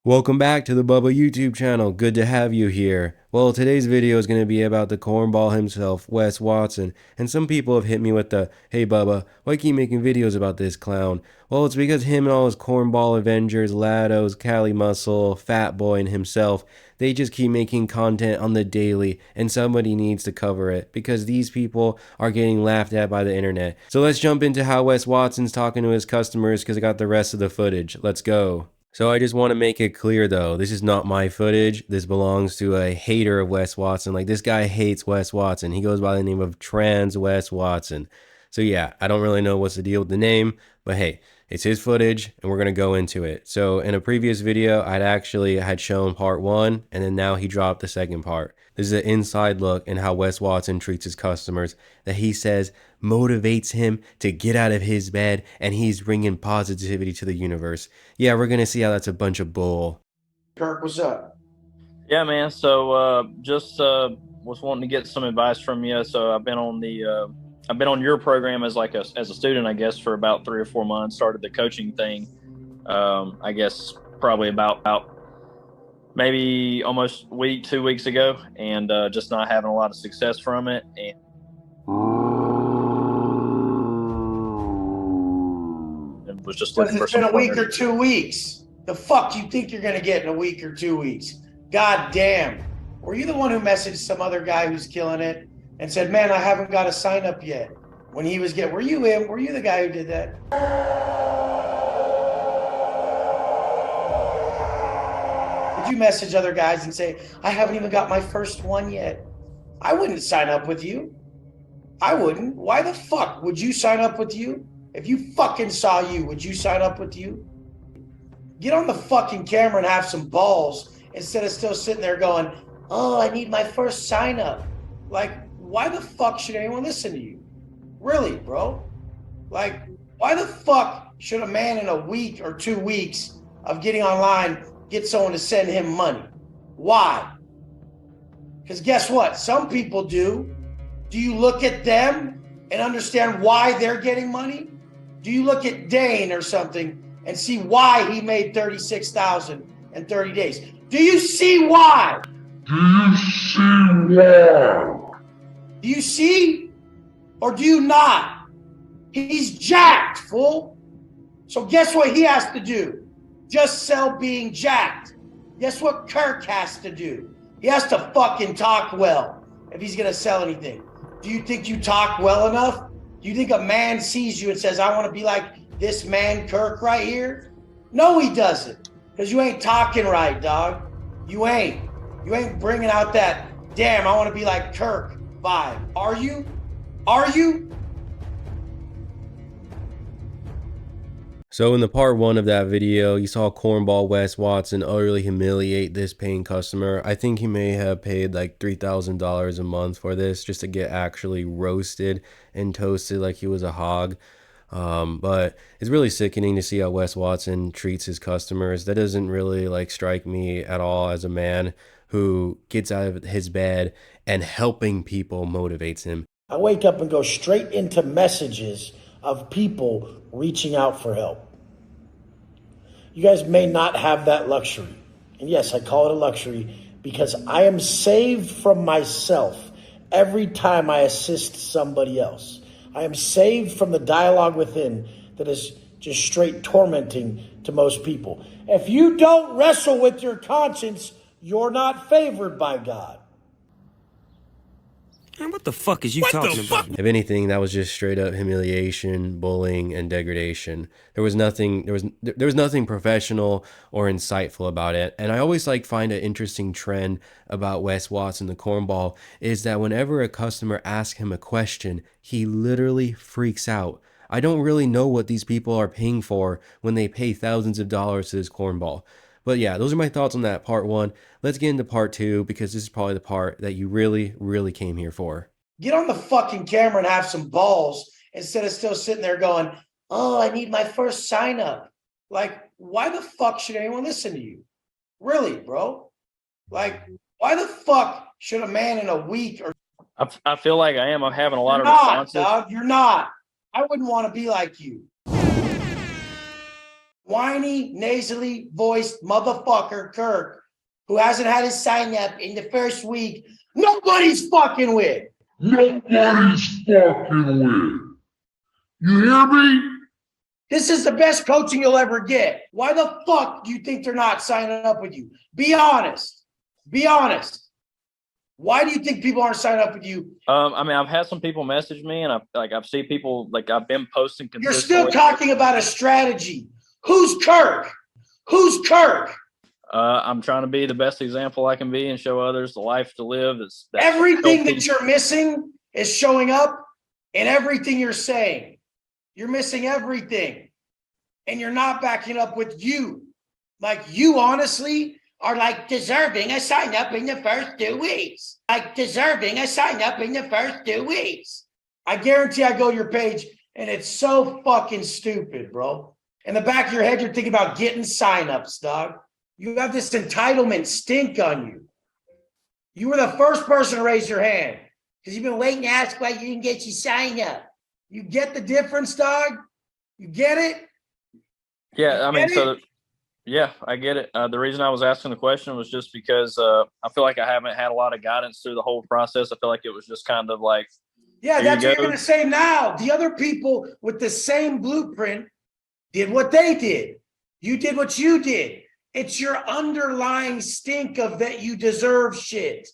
Welcome back to the Bubba YouTube channel. Good to have you here. Well, today's video is going to be about the cornball himself, Wes Watson. And some people have hit me with the, hey Bubba, why keep making videos about this clown? Well, it's because him and all his cornball Avengers, Lados, Cali Muscle, Fat Boy, and himself, they just keep making content on the daily, and somebody needs to cover it because these people are getting laughed at by the internet. So let's jump into how Wes Watson's talking to his customers because I got the rest of the footage. Let's go. So I just want to make it clear though, this is not my footage. This belongs to a hater of Wes Watson. Like, this guy hates Wes Watson. He goes by the name of Trans Wes Watson. So yeah, I don't really know what's the deal with the name, but hey, it's his footage and we're going to go into it. So in a previous video, I'd actually had shown part one, and then now he dropped the second part. This is an inside look in how Wes Watson treats his customers that he says motivates him to get out of his bed, and he's bringing positivity to the universe. Yeah, we're going to see how that's a bunch of bull. Kirk, what's up? Yeah, man. So just was wanting to get some advice from you. So I've been on your program as a student, I guess, for about 3 or 4 months. Started the coaching thing, I guess probably about maybe almost 2 weeks ago, and just not having a lot of success from it. And was just looking for It's been some a week or pointers. 2 weeks. The fuck do you think you're gonna get in a week or 2 weeks? God damn. Were you the one who messaged some other guy who's killing it and said, man, I haven't got a sign up yet? When he was were you him? Were you the guy who did that? Did you message other guys and say, I haven't even got my first one yet? I wouldn't sign up with you. I wouldn't. Why the fuck would you sign up with you? If you fucking saw you, would you sign up with you? Get on the fucking camera and have some balls instead of still sitting there going, oh, I need my first sign up. Like, why the fuck should anyone listen to you? Really, bro? Like, why the fuck should a man in a week or 2 weeks of getting online get someone to send him money? Why? Because guess what? Some people do. Do you look at them and understand why they're getting money? Do you look at Dane or something and see why he made $36,000 in 30 days? Do you see why? Do you see why? Do you see or do you not? He's jacked, fool. So guess what he has to do? Just sell being jacked. Guess what Kirk has to do? He has to fucking talk well if he's gonna sell anything. Do you think you talk well enough? Do you think a man sees you and says, I want to be like this man Kirk right here? No, he doesn't. Because you ain't talking right, dog. You ain't. You ain't bringing out that, damn, I want to be like Kirk vibe. Are you? Are you? So in the part one of that video, you saw cornball Wes Watson utterly humiliate this paying customer. I think he may have paid like $3,000 a month for this just to get actually roasted and toasted like he was a hog. But it's really sickening to see how Wes Watson treats his customers. That doesn't really like strike me at all as a man who gets out of his bed and helping people motivates him. I wake up and go straight into messages of people reaching out for help. You guys may not have that luxury. And yes, I call it a luxury because I am saved from myself every time I assist somebody else. I am saved from the dialogue within that is just straight tormenting to most people. If you don't wrestle with your conscience, you're not favored by God. Man, what the fuck is you talking about? If anything, that was just straight up humiliation, bullying, and degradation. There was nothing professional or insightful about it. And I always find an interesting trend about Wes Watson, the cornball, is that whenever a customer asks him a question, he literally freaks out. I don't really know what these people are paying for when they pay thousands of dollars to this cornball. But yeah, those are my thoughts on that part one. Let's get into part two because this is probably the part that you really, really came here for. Get on the fucking camera and have some balls instead of still sitting there going, oh, I need my first sign up. Like, why the fuck should anyone listen to you? Really, bro? Like, why the fuck should a man in a week or I feel like I'm having a lot You're of not, responses. dog. You're not. I wouldn't want to be like you. whiny, nasally voiced motherfucker, Kirk, who hasn't had his sign up in the first week, nobody's fucking with. Nobody's fucking with. You hear me? This is the best coaching you'll ever get. Why the fuck do you think they're not signing up with you? Be honest. Be honest. Why do you think people aren't signing up with you? I mean, I've had some people message me, and I've seen people, like, I've been posting You're still talking about a strategy. Who's Kirk? Who's Kirk? I'm trying to be the best example I can be and show others the life to live. That's everything that you're missing is showing up in everything you're saying. You're missing everything. And you're not backing up with you. Like, you honestly are like deserving a sign up in the first 2 weeks. Like deserving a sign up in the first 2 weeks. I guarantee I go to your page and it's so fucking stupid, bro. In the back of your head, you're thinking about getting signups, dog. You have this entitlement stink on you. You were the first person to raise your hand because you've been waiting to ask why you didn't get your sign up. You get the difference, dog? You get it? Yeah, I mean, yeah, I get it. The reason I was asking the question was just because I feel like I haven't had a lot of guidance through the whole process. I feel like it was just kind of like, yeah, that's what you're going to say now. The other people with the same blueprint did what they did. You did what you did. It's your underlying stink of that you deserve shit.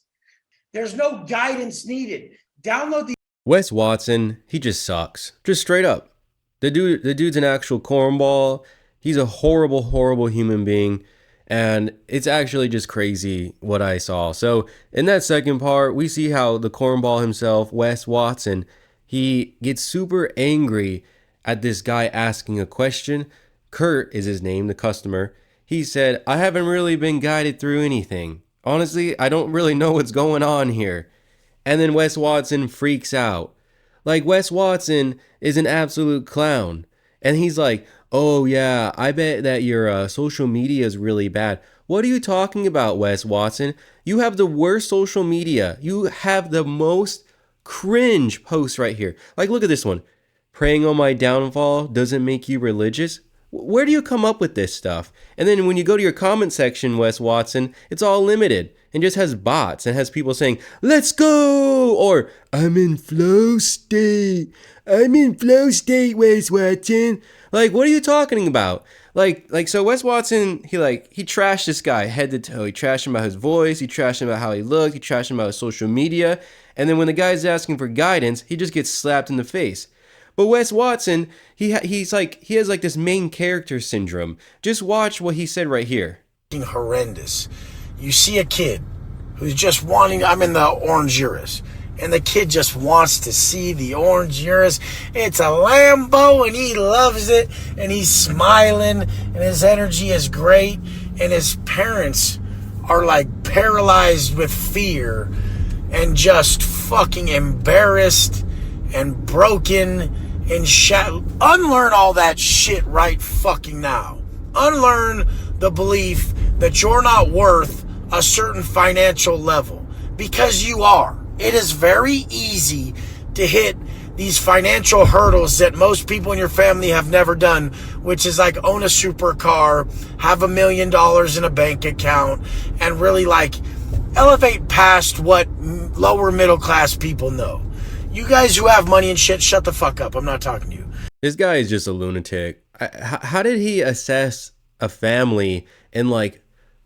There's no guidance needed. Download the Wes Watson, he just sucks. Just straight up. The dude's an actual cornball. He's a horrible, horrible human being. And it's actually just crazy what I saw. So in that second part, we see how the cornball himself, Wes Watson, he gets super angry at this guy asking a question. Kurt is his name, the customer. He said, I haven't really been guided through anything. Honestly, I don't really know what's going on here. And then Wes Watson freaks out. Like, Wes Watson is an absolute clown. And he's like, oh yeah, I bet that your social media is really bad. What are you talking about, Wes Watson? You have the worst social media. You have the most cringe posts right here. Like, look at this one. Praying on my downfall doesn't make you religious. Where do you come up with this stuff? And then when you go to your comment section, Wes Watson, it's all limited and just has bots and has people saying, let's go, or I'm in flow state. I'm in flow state, Wes Watson. Like, what are you talking about? Like, so Wes Watson, he trashed this guy head to toe. He trashed him about his voice. He trashed him about how he looked. He trashed him about his social media. And then when the guy's asking for guidance, he just gets slapped in the face. But Wes Watson, he has like this main character syndrome. Just watch what he said right here. Horrendous. You see a kid who's just wanting, I'm in the orange Urus, and the kid just wants to see the orange Urus. It's a Lambo and he loves it and he's smiling and his energy is great, and his parents are like paralyzed with fear and just fucking embarrassed and broken and unlearn all that shit right fucking now. Unlearn the belief that you're not worth a certain financial level, because you are. It is very easy to hit these financial hurdles that most people in your family have never done, which is like own a supercar, have $1 million in a bank account, and really like elevate past what lower middle class people know. You guys who have money and shit, shut the fuck up. I'm not talking to you. This guy is just a lunatic. How did he assess a family in like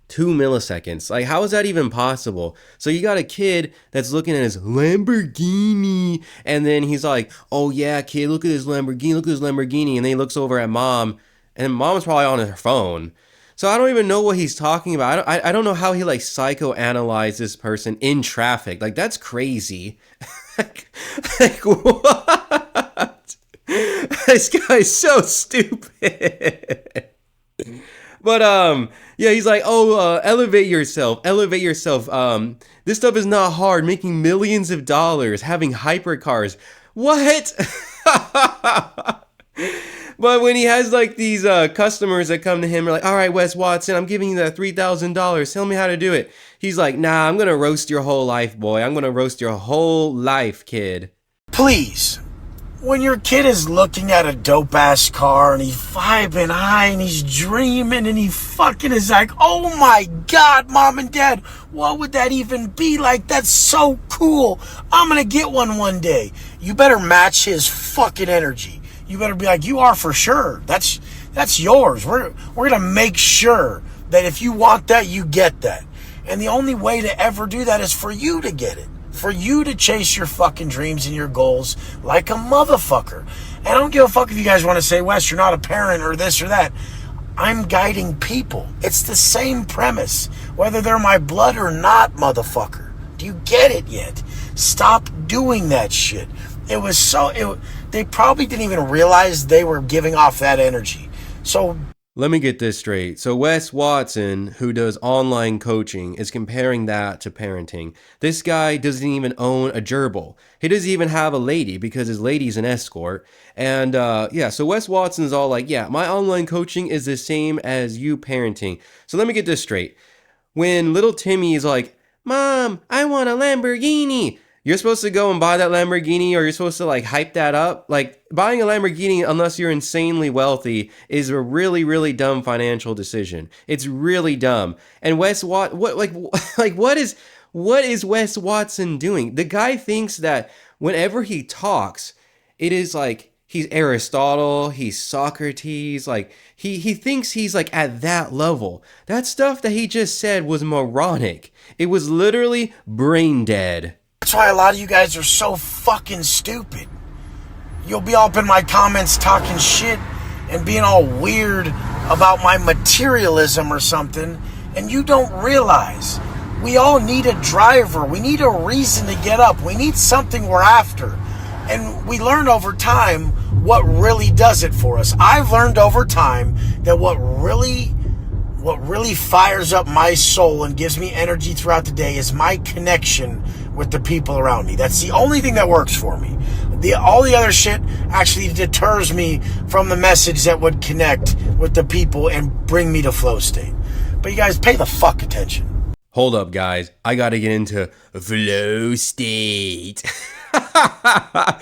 2 milliseconds? Like, how is that even possible? So you got a kid that's looking at his Lamborghini, and then he's like, oh yeah, kid, look at this Lamborghini, look at this Lamborghini. And then he looks over at mom, and mom's probably on her phone. So I don't even know what he's talking about. I don't know how he like psychoanalyzed this person in traffic. Like, that's crazy. like what? This guy's so stupid. But yeah, he's like, oh, elevate yourself. This stuff is not hard. Making millions of dollars, having hypercars. What? But when he has like these customers that come to him, are like, all right, Wes Watson, I'm giving you that $3,000. Tell me how to do it. He's like, nah, I'm gonna roast your whole life, boy. I'm gonna roast your whole life, kid. Please When your kid is looking at a dope ass car and he's vibing high and he's dreaming and he fucking is like, oh my God, mom and dad, what would that even be like? That's so cool. I'm gonna get one day. You better match his fucking energy. You better be like, you are for sure. That's yours. We're gonna make sure that if you want that, you get that. And the only way to ever do that is for you to get it. For you to chase your fucking dreams and your goals like a motherfucker. And I don't give a fuck if you guys want to say, Wes, you're not a parent or this or that. I'm guiding people. It's the same premise, whether they're my blood or not, motherfucker. Do you get it yet? Stop doing that shit. They probably didn't even realize they were giving off that energy. So let me get this straight. So Wes Watson, who does online coaching, is comparing that to parenting. This guy doesn't even own a gerbil. He doesn't even have a lady because his lady's an escort. And so Wes Watson's all like, yeah, my online coaching is the same as you parenting. So let me get this straight. When little Timmy is like, Mom, I want a Lamborghini, you're supposed to go and buy that Lamborghini, or you're supposed to like hype that up. Like, buying a Lamborghini, unless you're insanely wealthy, is a really, really dumb financial decision. It's really dumb. And what is Wes Watson doing? The guy thinks that whenever he talks, it is like he's Aristotle, he's Socrates, like he thinks he's like at that level. That stuff that he just said was moronic. It was literally brain dead. that's why a lot of you guys are so fucking stupid. You'll be up in my comments talking shit and being all weird about my materialism or something, and you don't realize we all need a driver. We need a reason to get up. We need something we're after. And we learn over time what really does it for us. I've learned over time that what really fires up my soul and gives me energy throughout the day is my connection with the people around me. That's the only thing that works for me. All the other shit actually deters me from the message that would connect with the people and bring me to flow state. But you guys pay the fuck attention. Hold up, guys. I gotta get into flow state.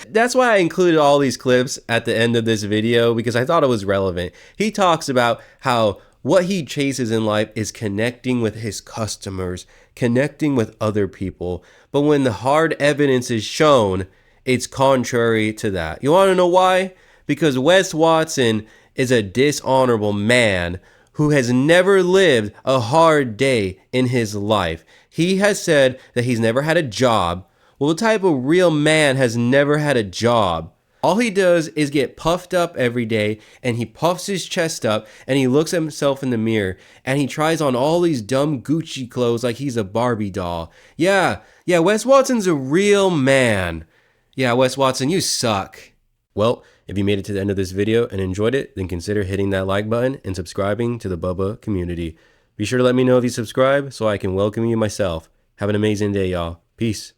That's why I included all these clips at the end of this video, because I thought it was relevant. He talks about how what he chases in life is connecting with his customers, connecting with other people. But when the hard evidence is shown, it's contrary to that. You want to know why? Because Wes Watson is a dishonorable man who has never lived a hard day in his life. He has said that he's never had a job. Well, the type of real man has never had a job. All he does is get puffed up every day, and he puffs his chest up, and he looks at himself in the mirror, and he tries on all these dumb Gucci clothes like he's a Barbie doll. Yeah, Wes Watson's a real man. Yeah, Wes Watson, you suck. Well, if you made it to the end of this video and enjoyed it, then consider hitting that like button and subscribing to the Bubba community. Be sure to let me know if you subscribe so I can welcome you myself. Have an amazing day, y'all. Peace.